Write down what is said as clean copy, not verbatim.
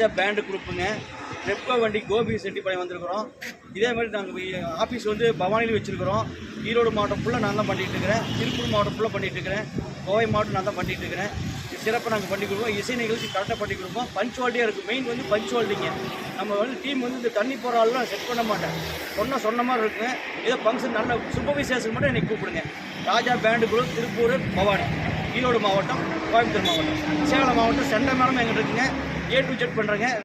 ராஜா pant குரூப்புங்க. Repco வண்டி கோபி செட்டிப்பாளையம் வந்திருக்கிறோம். இதே மாதிரி நாங்கள் ஆஃபீஸ் வந்து பவானியில் வச்சுருக்கிறோம். ஈரோடு மாவட்டம் ஃபுல்லாக நான் தான் பண்ணிகிட்டு இருக்கிறேன். திருப்பூர் மாவட்டம் ஃபுல்லாக பண்ணிகிட்டு இருக்கிறேன். கோவை மாவட்டம் நான் தான் பண்ணிகிட்டு இருக்கிறேன். சிறப்பாக நாங்கள் பண்ணி கொடுப்போம். இசை நிகழ்ச்சி கரெக்டாக பண்ணி கொடுப்போம். பஞ்சுவாலிட்டியாக இருக்குது. மெயின் வந்து பஞ்சுவாலிட்டிங்க. நம்ம வந்து டீம் வந்து இந்த தண்ணி போகிற ஆள்லாம் செட் பண்ண மாட்டேன். சொன்ன மாதிரி இருக்குங்க. ஏதோ ஃபங்க்ஷன் நல்ல சூப்பர்வைசேஷன் மட்டும் என்னை கூப்பிடுங்க. ராஜா பேண்டு குரூப், திருப்பூர், பவானி, ஈரோடு மாவட்டம், கோயம்புத்தூர் மாவட்டம், சேலம் மாவட்டம், சென்னை மேலும் எங்கிட்ட இருக்குங்க. A to Z பண்ணுறேங்க.